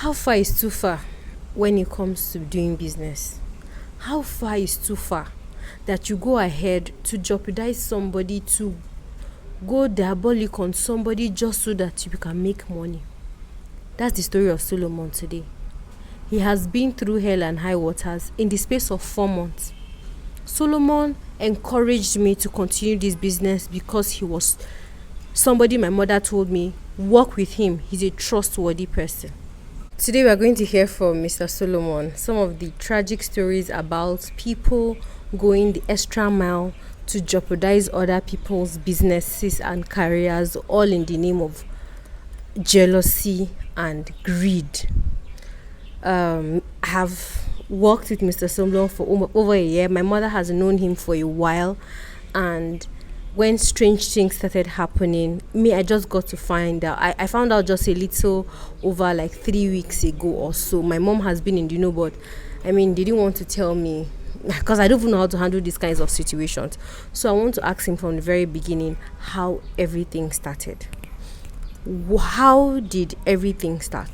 How far is too far when it comes to doing business? How far is too far that you go ahead to jeopardize somebody, to go diabolic on somebody just so that you can make money? That's the story of Solomon today. He has been through hell and high waters in the space of 4 months. Solomon encouraged me to continue this business because he was somebody my mother told me, work with him. He's a trustworthy person. Today we are going to hear from Mr. Solomon some of the tragic stories about people going the extra mile to jeopardize other people's businesses and careers, all in the name of jealousy and greed. I have worked with Mr. Solomon for over a year. My mother has known him for a while, and when strange things started happening, I just got to find out. I found out just a little over like 3 weeks ago or so. My mom has been in the know, but they didn't want to tell me because I don't even know how to handle these kinds of situations. So I want to ask him from the very beginning how everything started. How did everything start?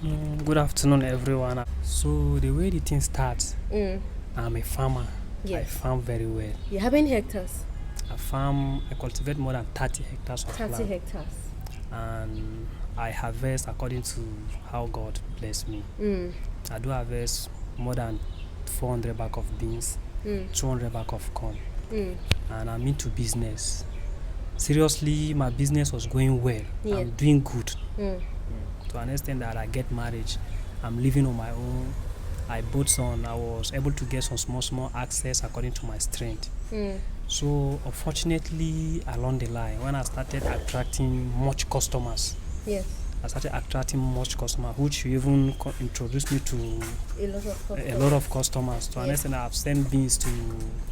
Good afternoon, everyone. So the way the thing starts, I'm a farmer. Yes. I farm very well. How many hectares? I cultivate more than 30 hectares of 30 land. hectares. And I harvest according to how God bless me. I do harvest more than 400 bag of beans, 200 bag of corn. And I'm into business. Seriously, my business was going well. Yeah. I'm doing good. To an extent that I get married, I'm living on my own. I was able to get some small access according to my strength. So unfortunately, along the line, when I started attracting much customers, Yes. which even introduced me to A a lot of customers. To an Yes. extent, I've sent beans to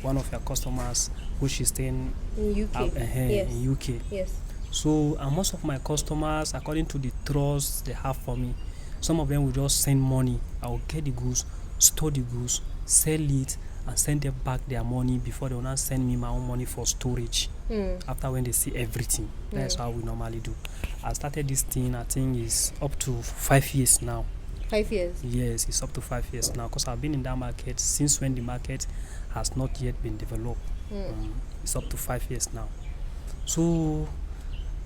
one of your customers, which is staying in UK. Yes. in UK. Yes. So, and most of my customers, according to the trust they have for me, some of them will just send money. I will get the goods, store the goods, sell it, and send them back their money before they will not send me my own money for storage. After when they see everything. That's how we normally do. I started this thing, I think it's up to 5 years now. 5 years. Yes, it's up to 5 years now because I've been in that market since when the market has not yet been developed. It's up to 5 years now. So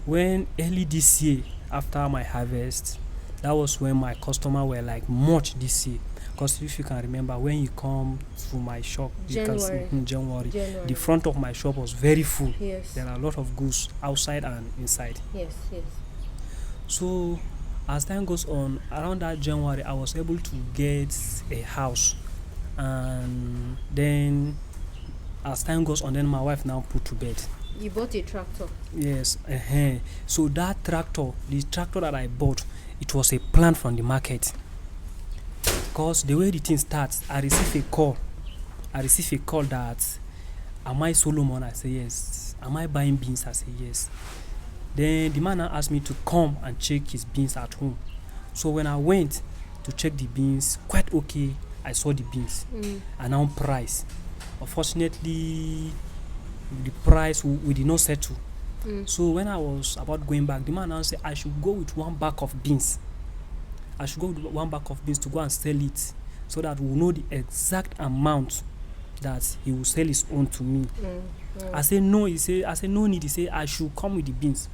when early this year, after my harvest, that was when my customer were like much this year. Because if you can remember, when you come to my shop, January. January, the front of my shop was very full. Yes. There are a lot of goods outside and inside. Yes. So as time goes on, around that January, I was able to get a house. And then as time goes on, then my wife now put to bed. You bought a tractor. Yes. So that tractor, the tractor that I bought, it was a plant from the market. Because the way the thing starts, I received a call that, am I Solomon? I say yes. Am I buying beans? I say yes. Then the man now asked me to come and check his beans at home. So when I went to check the beans, quite okay, I saw the beans. And now price. Unfortunately, the price we did not settle. So when I was about going back, the man now said I should go with 1 bag of beans. To go and sell it so that we'll know the exact amount that he will sell his own to me. I said no. I said no need. He said I should come with the beans.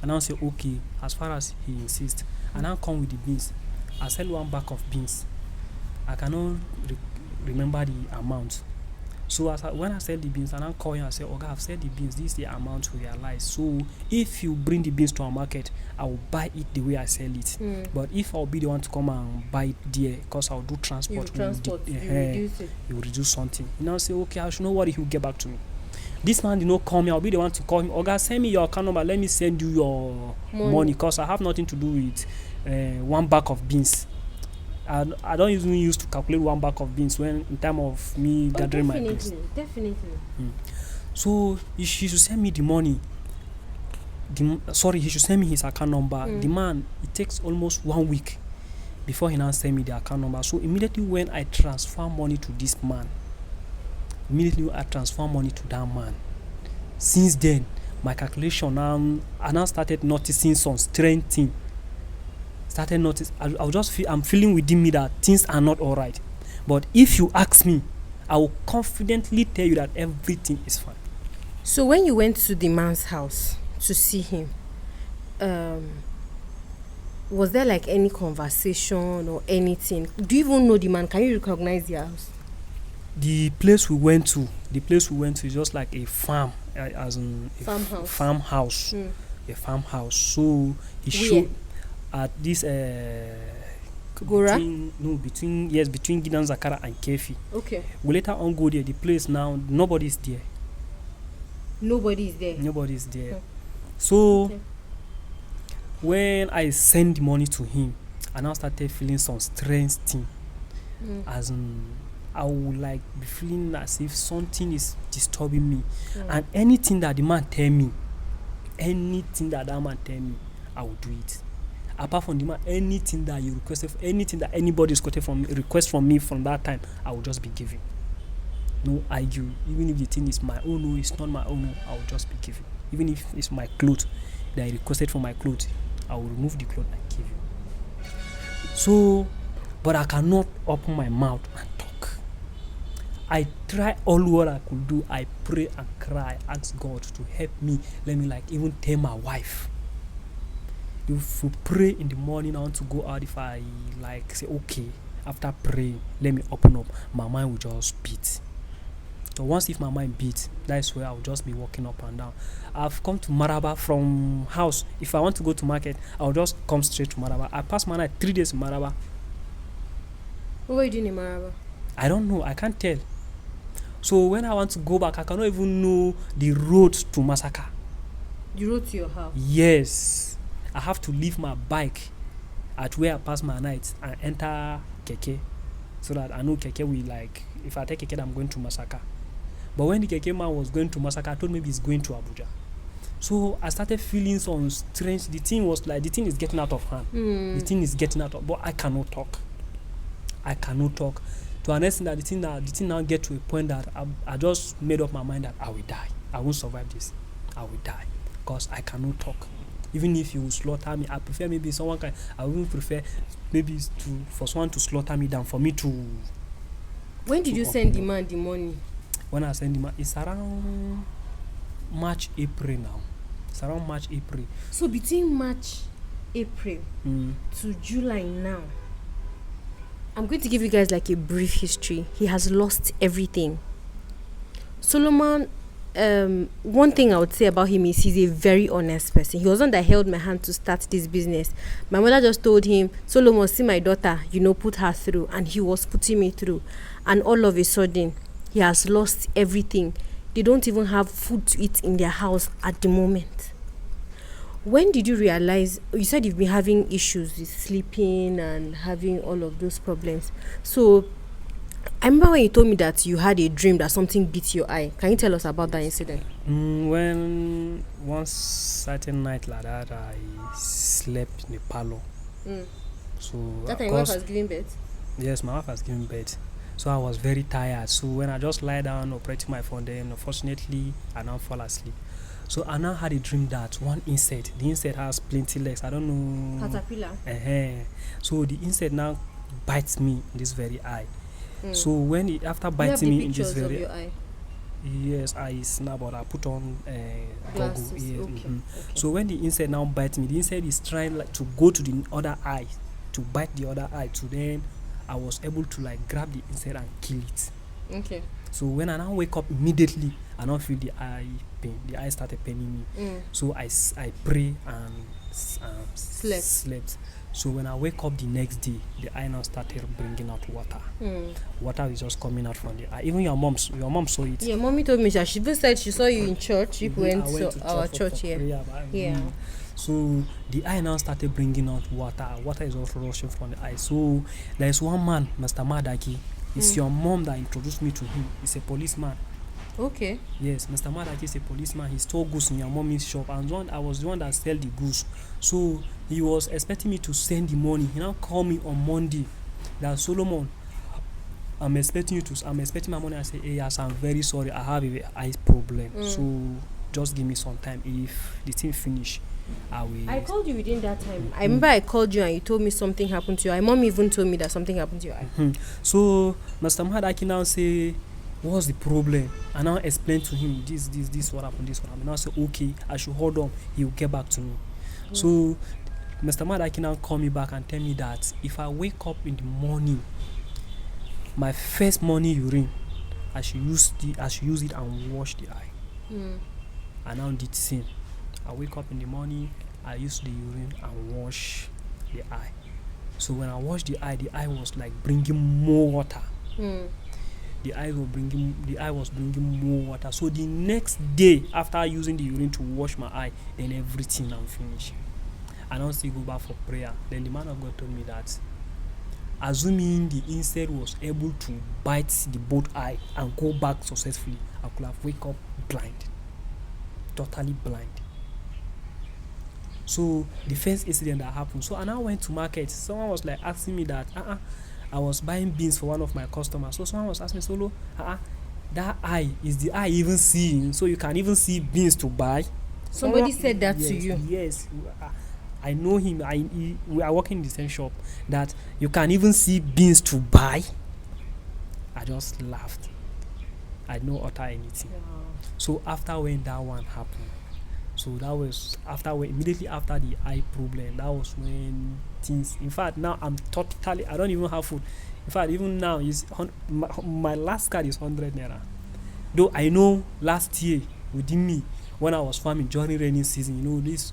And I say okay, as far as he insists. And I come with the beans. I sell 1 bag of beans. I cannot remember the amount. So when I sell the beans, and I call him and say, okay, I've sold the beans, this is the amount we realize. So if you bring the beans to our market, I will buy it the way I sell it. But if I'll be the one to come and buy it there, because I'll do transport, You reduce it. he will reduce something. He now say, okay, I should know what he will get back to me. This man did not call me. I'll be the one to call him. Okay, send me your account number. Let me send you your money, because I have nothing to do with 1 bag of beans. I don't even use to calculate 1 bag of beans when in time of me gathering my beans. Definitely. So he should send me the money. He should send me his account number. The man, it takes almost 1 week before he now send me the account number. So immediately when I transfer money to this man, since then my calculation I now started noticing some strange thing. started notice. I'll just feel I'm feeling within me that things are not all right. But if you ask me, I will confidently tell you that everything is fine. So when you went to the man's house to see him, was there like any conversation or anything? Do you even know the man? Can you recognize the house? The place we went to is just like a farm, as in a Farmhouse. farmhouse. Mm. A farmhouse. So he Where? showed at this Gora? between Gidan Zakara and Kefi. Okay. We later on go there. The place now nobody's there. Nobody is there. Nobody's there. Okay. So Okay. when I send the money to him, I now started feeling some strange thing. Mm. As in, I would like be feeling as if something is disturbing me. And anything that the man tell me, anything that man tell me, I will do it. Apart from the man, anything that you requested, anything that anybody request from me from that time, I will just be giving. No argue. Even if the thing is my own, no, it's not my own, I will just be giving. Even if it's my clothes that I requested for my clothes, I will remove the clothes and give you. So, but I cannot open my mouth and talk. I try all what I could do. I pray and cry, ask God to help me. Let me like even tell my wife. If we pray in the morning, I want to go out. If I like say okay, after praying, let me open up, my mind will just beat. So once if my mind beats, that's where I'll just be walking up and down. I've come to Maraba from house. If I want to go to market, I'll just come straight to Maraba. I passed my night 3 days in Maraba. What were you doing in Maraba? I don't know. I can't tell. So when I want to go back, I cannot even know the road to Masaka. The road to your house? Yes. I have to leave my bike at where I pass my night and enter Keke. So that I know Keke will like, if I take Keke, I'm going to Masaka. But when the Keke man was going to Masaka, I told maybe he's going to Abuja. So I started feeling some strange, the thing was like, the thing is getting out of hand. The thing is getting out of, but I cannot talk. To an extent that the thing now get to a point that I just made up my mind that I will die. I won't survive this. I will die. Because I cannot talk. Even if you slaughter me, I prefer maybe someone can, I would prefer maybe for someone to slaughter me than for me to. When did you send the man the money? When I send the man, it's around March, April now. It's around March, April. So between March, April to July now, I'm going to give you guys like a brief history. He has lost everything. Solomon, one thing I would say about him is he's a very honest person. He was one that held my hand to start this business. My mother just told him, Solomon, see my daughter, put her through. And he was putting me through. And all of a sudden, he has lost everything. They don't even have food to eat in their house at the moment. When did you realize, you said you've been having issues with sleeping and having all of those problems. So I remember when you told me that you had a dream that something beat your eye. Can you tell us about that incident? When one certain night like that, I slept in the parlor. So that time your wife was giving birth? Yes, my wife has given birth. So I was very tired. So when I just lie down operating my phone, then unfortunately I now fall asleep. So I now had a dream that one insect, the insect has plenty legs. I don't know. Caterpillar. So the insect now bites me in this very eye. So when it after biting me in this very eye? Yes, I snap, but I put on goggle. Yes. Okay. So when the insect now bites me, the insect is trying like to go to the other eye, to bite the other eye. So then I was able to like grab the insect and kill it. Okay. So when I now wake up immediately, I now feel the eye pain. The eye started paining me. So I pray and slept. So when I wake up the next day, the eye now started bringing out water. Water is just coming out from the eye. Even your mom saw it. Yeah, mommy told me that she even said she saw you in church. You went to our church here. Yeah. So the eye now started bringing out water. Water is also rushing from the eye. So there is one man, Mr. Madaki. It's your mom that introduced me to him. He's a policeman. Okay. Yes, Mr. Madaki is a policeman. He stole goose in your mommy's shop, and I was the one that sell the goose. So he was expecting me to send the money. He now called me on Monday that Solomon, I'm expecting my money. I say, hey, yes, I'm very sorry. I have a eye problem. So just give me some time. If the thing finish, I called you within that time. I remember I called you and you told me something happened to your eye. Mom even told me that something happened to your eye. So Mr. Madaki now say, what's the problem? And now explain to him this what happened, this what happened. Now say, okay, I should hold on. He will get back to me. So Mr. Madaki now call me back and tell me that if I wake up in the morning, my first morning urine, I should use it and wash the eye. I now did the same. I wake up in the morning, I use the urine and wash the eye. So when I washed the eye was like bringing more water. The eye was bringing more water. So the next day after using the urine to wash my eye, then everything I'm finished. I now still go back for prayer. Then the man of God told me that assuming the insect was able to bite the both eye and go back successfully, I could have wake up blind. Totally blind. So the first incident that happened. So I now went to market. Someone was like asking me that I was buying beans for one of my customers. So someone was asking me, Solo, that eye, is the eye even seeing? So you can even see beans to buy? Somebody said that to you? Yes. I know him. We are working in the same shop. That you can even see beans to buy? I just laughed. I did not utter anything. So after when that one happened, so that was immediately after the eye problem, that was when things, in fact now I'm totally, I don't even have food. In fact even now is my last card is 100 naira. Though I know last year within me when I was farming during rainy season, this is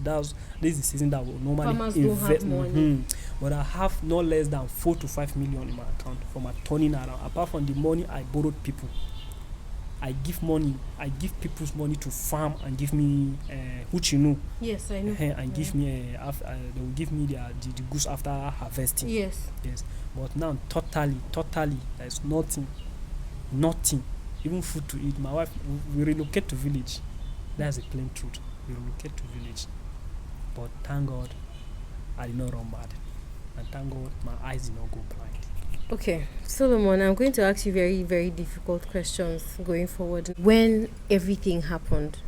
the season that will normally invest money. But I have no less than 4 to 5 million in my account for my turning around. Apart from the money I borrowed people, I give people's money to farm and give me which Yes, I know. And give me they will give me the goods after harvesting. Yes. But now totally there's nothing, even food to eat. My wife, we relocate to village. That's the plain truth. We relocate to village. But thank God I did not run bad, and thank God my eyes did not go blind. Okay, Solomon, I'm going to ask you very, very difficult questions going forward. When everything happened,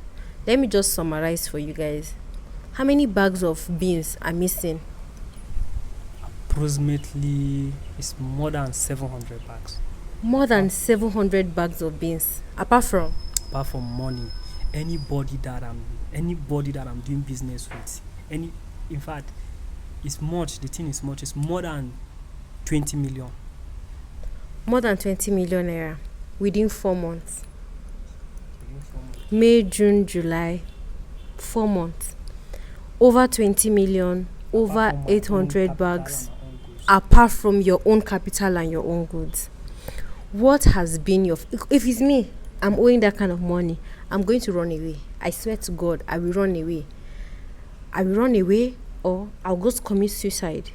let me just summarize for you guys. How many bags of beans are missing? Approximately, it's more than 700 bags. More than 700 bags of beans. Apart from money, anybody that I'm doing business with, in fact, it's much. The thing is much. It's more than 20 million. More than 20 million naira within 4 months. May, June, July, 4 months. Over 20 million, over 800 bags, apart from your own capital and your own goods. What has been your... If it's me, I'm owing that kind of money, I'm going to run away. I swear to God, I will run away. I will run away, or I'll go to commit suicide.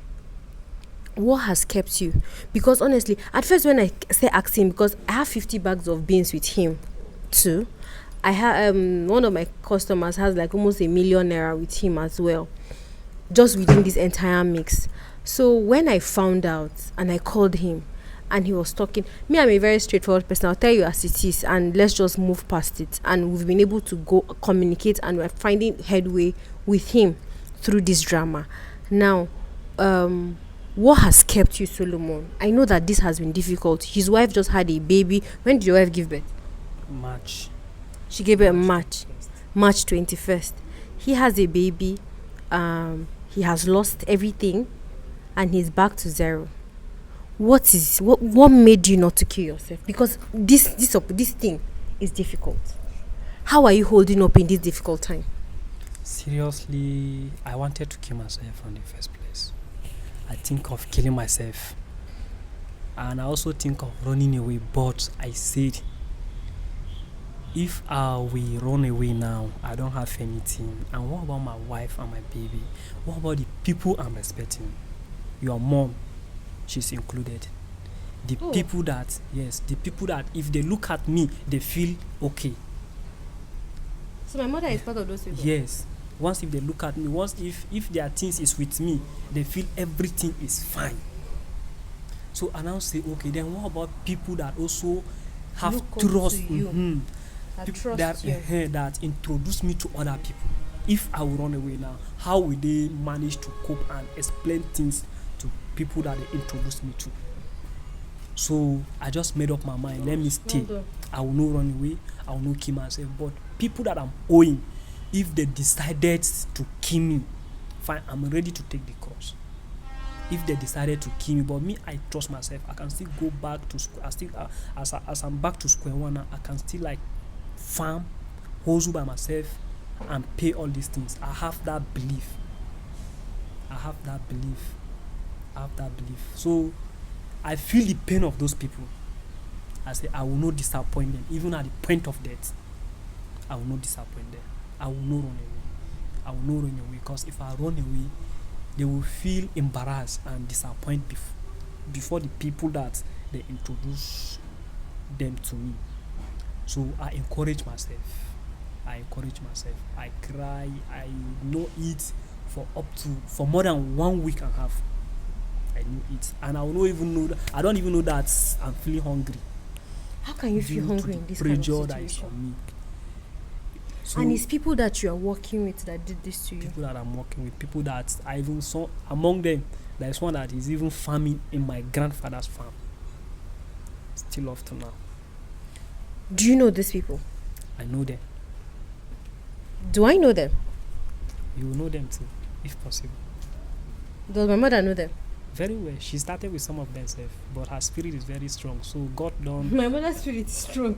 What has kept you? Because honestly, at first when I say ask him, because I have 50 bags of beans with him too. I have one of my customers has like almost 1 million naira with him as well, just within this entire mix. So when I found out and I called him and he was talking, me, I'm a very straightforward person. I'll tell you as it is and let's just move past it. And we've been able to go communicate and we're finding headway with him through this drama. Now, what has kept you, Solomon? I know that this has been difficult. His wife just had a baby. When did your wife give birth? March. She gave birth March 21st. He has a baby. He has lost everything, and he's back to zero. What made you not to kill yourself? Because this thing is difficult. How are you holding up in this difficult time? Seriously, I wanted to kill myself in the first place. I think of killing myself, and I also think of running away, but I said if I will run away now, I don't have anything. And what about my wife and my baby? What about the people I'm expecting? Your mom, she's included. The people that if they look at me, they feel okay. So my mother is part of those people? Yes. Once if they look at me, if their things is with me, they feel everything is fine. So I now say, okay, then what about people that also have Look up trust? to you. That trust you. That introduce me to other people. if I will run away now, how will they manage to cope and explain things to people that they introduced me to? So I just made up my mind, let me stay. Well done. I will not run away, I will not kill myself. But people that I'm owing, if they decided to kill me, fine, I'm ready to take the cross. If they decided to kill me, but me, I trust myself. I can still go back to school. I still, as I'm back to square one now, I can still like farm, hustle by myself, and pay all these things. I have that belief. So I feel the pain of those people. I say I will not disappoint them, even at the point of death. I will not disappoint them. I will not run away. Because if I run away, they will feel embarrassed and disappointed before the people that they introduce them to me. So I encourage myself. I cry. I know it for more than 1 week and a half. I know it, and I will not even know. I don't even know that I'm feeling hungry. How can you feel hungry in this kind of pressure that is situation? on me. So And it's people that you are working with that did this to you. people that I'm working with, people that I even saw among them, there is one that is even farming in my grandfather's farm. Still up to now. Do you know these people? I know them. Do I know them? You will know them too, if possible. Does my mother know them? Very well. She started with some of them self, but her spirit is very strong. So God don't My mother's spirit is strong.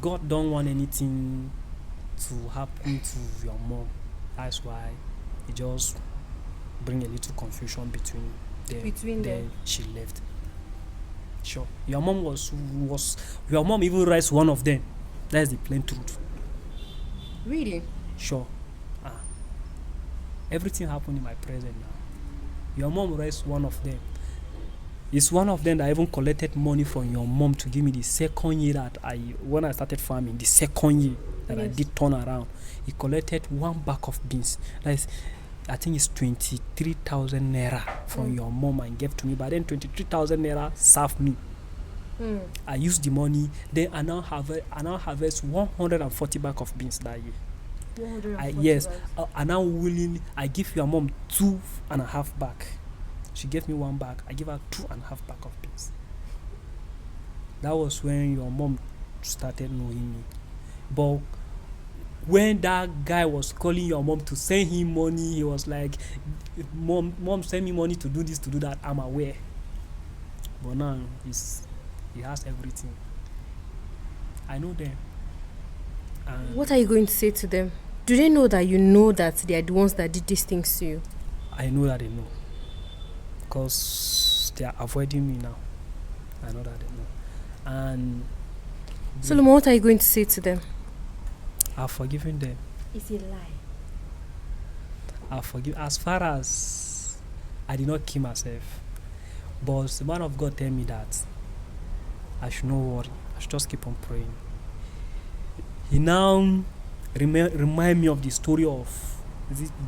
God don't want anything to happen to your mom. That's why He just bring a little confusion between them. Between She left. Sure. Your mom was your mom even raised one of them. That's the plain truth. Really? Sure. Everything happened in my present now. Your mom raised one of them. It's one of them that even collected money from your mom to give me the second year that when I started farming, the second year that I Yes. did turn around. He collected one bag of beans. That is, I think it's 23,000 naira from your mom and gave to me. But then 23,000 naira served me. I used the money. Then I now harvest 140 bag of beans that year. 140 Yes, bags. I now willingly I give your mom 2.5 bag. She gave me 1 bag. I give her 2.5 bag of beans. That was when your mom started knowing me. But when that guy was calling your mom to send him money, he was like, "Mom, send me money to do this, to do that." I'm aware. But now he has everything. I know them. And What are you going to say to them? Do they know that you know that they are the ones that did these things to you? I know that they know. Because they are avoiding me now. I know that they know. And Solomon, what are you going to say to them? I've forgiven them. It's a lie. As far as I did not kill myself. But the man of God tell me that I should not worry. I should just keep on praying. He now remind me of the story of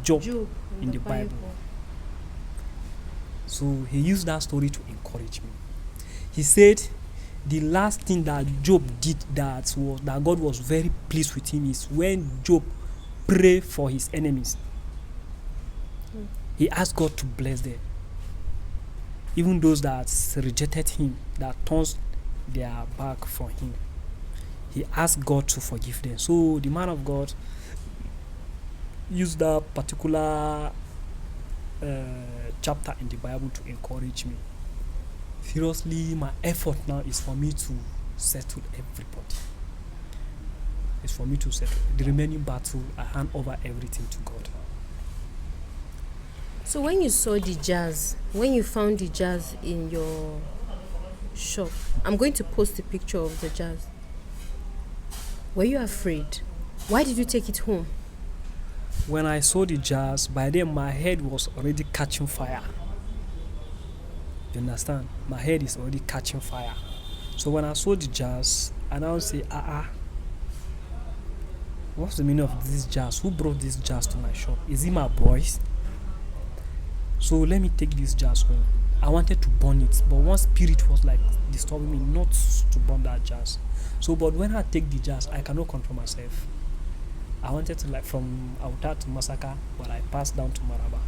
Job in the Bible. So he used that story to encourage me. He said the last thing that Job did that God was very pleased with him is when Job prayed for his enemies. He asked God to bless them. Even those that rejected him, that turns their back from him. He asked God to forgive them. So the man of God used that particular chapter in the Bible to encourage me. Seriously, my effort now is for me to settle everybody. It's for me to settle the remaining battle. I hand over everything to God. So when you saw the jars, when you found the jars in your shop, I'm going to post a picture of the jars. Were you afraid? Why did you take it home? When I saw the jars, by then my head was already catching fire. You understand? My head is already catching fire. So when I saw the jars, I now say, what's the meaning of these jars? Who brought these jars to my shop? Is it my boys? So let me take these jars home. I wanted to burn it, but one spirit was like disturbing me not to burn that jars. So, but when I take the jars, I cannot control myself. I wanted to, like, from Auta to Masaka, but I passed down to Maraba.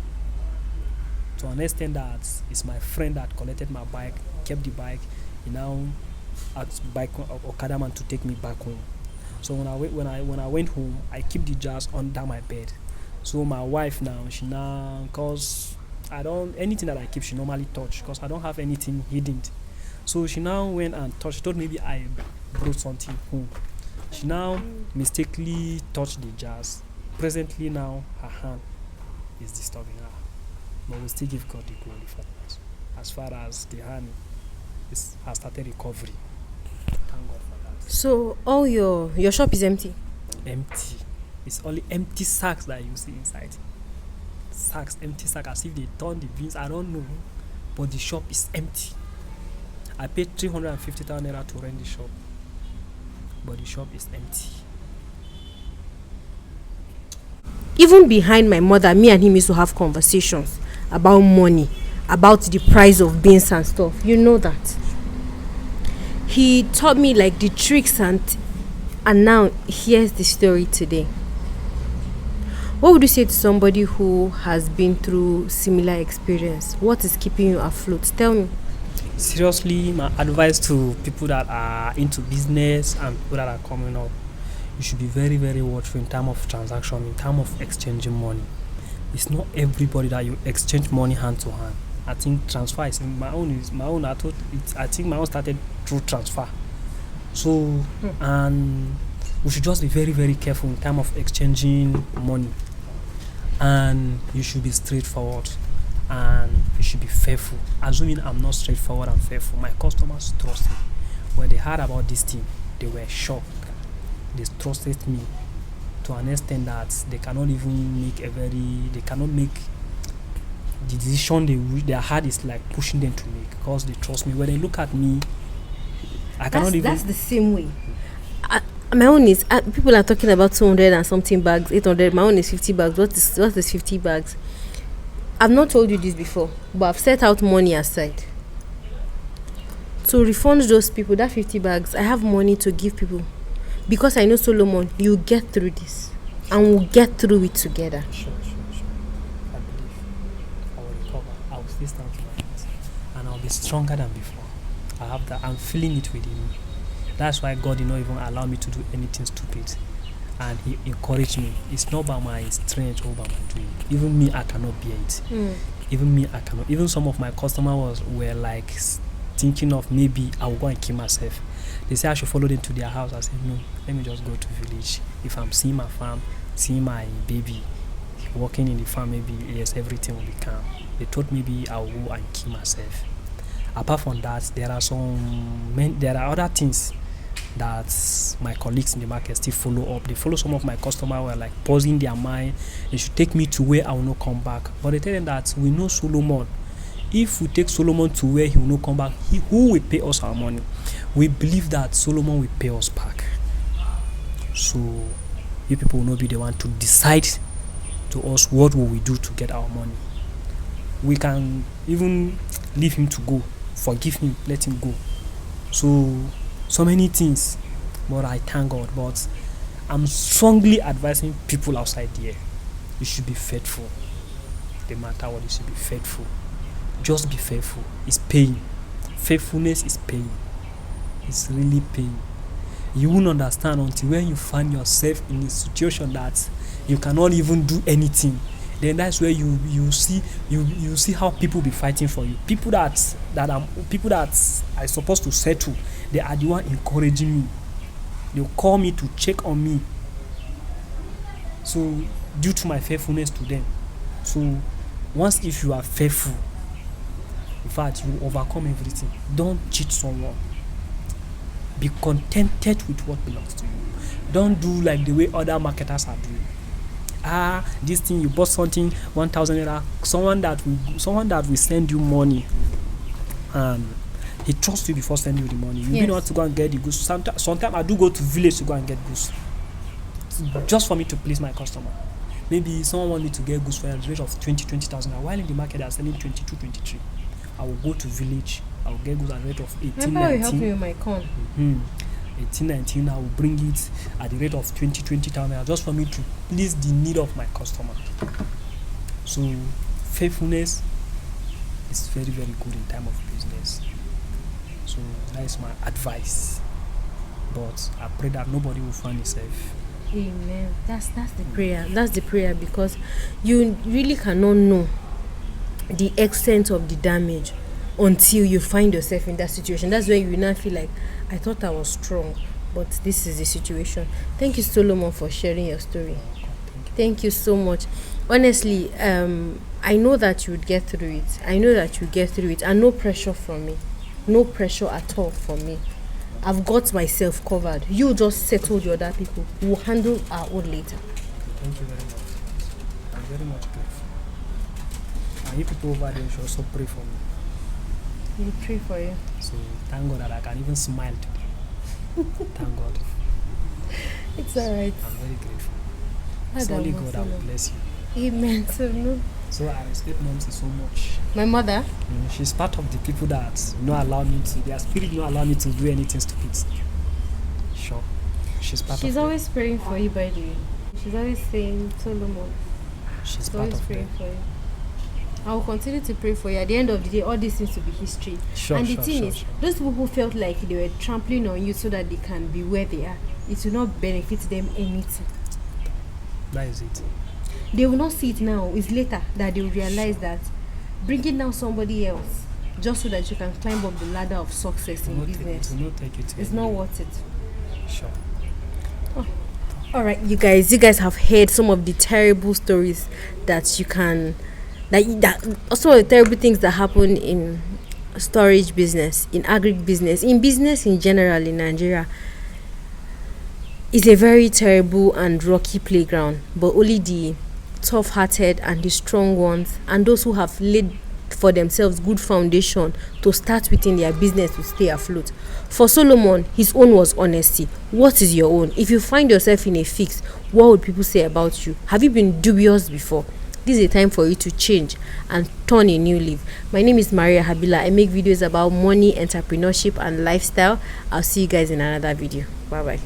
To an extent that it's my friend that collected my bike, kept the bike. He now asked bike Okada man to take me back home. So when I went home, I keep the jars under my bed. So my wife now, she now, cause I don't, anything that I keep, she normally touch, cause I don't have anything hidden. So she now went and touched. She thought maybe I brought something home. She now mistakenly touched the jars. Presently now, her hand is disturbing her. But we still give God the glory for that. As far as the hand has started recovery. Thank God for that. So all your shop is empty. Empty. It's only empty sacks that you see inside. Sacks, empty sacks, as if they turn the beans. I don't know. But the shop is empty. I paid 350,000 naira to rent the shop. But the shop is empty. Even behind my mother, me and him used to have conversations about money, about the price of beans and stuff. You know that. He taught me like the tricks, and now here's the story today. What would you say to somebody who has been through similar experience? What is keeping you afloat? Tell me. Seriously, my advice to people that are into business and people that are coming up, you should be very, very watchful in terms of transaction, in terms of exchanging money. It's not everybody that you exchange money hand to hand. I think transfer is my own. I think my own started through transfer. So and we should just be very, very careful in terms of exchanging money. And you should be straightforward. And you should be faithful. Assuming I'm not straightforward and faithful, my customers trust me. When they heard about this thing, they were shocked. They trusted me to an extent that they cannot even make the decision their heart is like pushing them to make, because they trust me. When they look at me, that's the same way. My own is people are talking about 200 and something bags, 800. My own is 50 bags. What is 50 bags? I've not told you this before, but I've set out money aside to refund those people. That 50 bags, I have money to give people, because I know, Solomon, you get through this, and we'll get through it together. Sure. I believe I will recover. I will still stand to my feet, and I'll be stronger than before. I have that. I'm feeling it within me. That's why God did not even allow me to do anything stupid, and He encouraged me. It's not by my strength or by my doing. Even me, I cannot bear it. Even me, I cannot. Even some of my customers were like thinking of maybe I will go and kill myself. They say I should follow them to their house. I said no, let me just go to village. If I'm seeing my farm, seeing my baby working in the farm, maybe yes, everything will be calm. They thought maybe I will go and kill myself. Apart from that, there are other things that my colleagues in the market still follow up. They follow. Some of my customers were like pausing their mind. They should take me to where I will not come back. But they tell them that we know Solomon. If we take Solomon to where he will not come back, who will pay us our money? We believe that Solomon will pay us back. So you people will not be the one to decide to us what will we do to get our money. We can even leave him to go, forgive him, let him go. So many things, but I thank God. But I'm strongly advising people outside there, you should be faithful. No matter what, you should be faithful. Just be faithful. It's paying. Faithfulness is paying. It's really paying. You won't understand until when you find yourself in a situation that you cannot even do anything. Then that's where you see how people be fighting for you. People that I supposed to settle, they are the one encouraging me. They'll call me to check on me. So due to my faithfulness to them. So once if you are faithful, in fact you overcome everything. Don't cheat someone. Be contented with what belongs to you. Don't do like the way other marketers are doing. This thing, you bought something 1,000 naira. Someone that will send you money, he trusts you before sending you the money. You don't want to go and get the goods. Sometimes I do go to village to go and get goods, just for me to please my customer. Maybe someone want me to get goods for a rate of 20,000. While in the market they are selling 22, 23. I will go to village. I will get goods at a rate of 18, 19. Remember you helped me with my corn. 18, 19, I will bring it at the rate of 20,000 just for me to please the need of my customer. So faithfulness is very, very good in time of business. So that is my advice. But I pray that nobody will find itself. Amen. That's the prayer. That's the prayer, because you really cannot know the extent of the damage until you find yourself in that situation. That's when you now feel like, I thought I was strong, but this is the situation. Thank you, Solomon, for sharing your story. Thank you so much. Honestly, I know that you would get through it. And no pressure from me. No pressure at all from me. I've got myself covered. You just settle the other people. We'll handle our own later. Thank you very much. I'm very much grateful. And you people over there should also pray for me. We'll pray for you. So thank God that I can even smile today. Thank God. It's alright. I'm very grateful. It's only God that will bless you. Amen. So I respect Momsy so much. My mother? She's part of the people that allow me to, their spirit not allow me to do anything stupid. Sure. She's part of it. She's always praying for you, by the way. She's always saying, Solomon. She's part of praying it. for you. I will continue to pray for you. At the end of the day, all this seems to be history. And the thing is, those people who felt like they were trampling on you so that they can be where they are, it will not benefit them anything. That is it. They will not see it now. It's later that they will realize that bringing down somebody else just so that you can climb up the ladder of success in business, It will not take you to it's not worth it. Sure. All right, you guys have heard some of the terrible stories that you can, that some of the terrible things that happen in storage business, in agri business, in business in general in Nigeria. It's a very terrible and rocky playground, but only the tough-hearted and the strong ones, and those who have laid for themselves good foundation to start within their business to stay afloat. For Solomon, his own was honesty. What is your own? If you find yourself in a fix, what would people say about you? Have you been dubious before? This is a time for you to change and turn a new leaf. My name is Maria Habila. I make videos about money, entrepreneurship, and lifestyle. I'll see you guys in another video. Bye bye.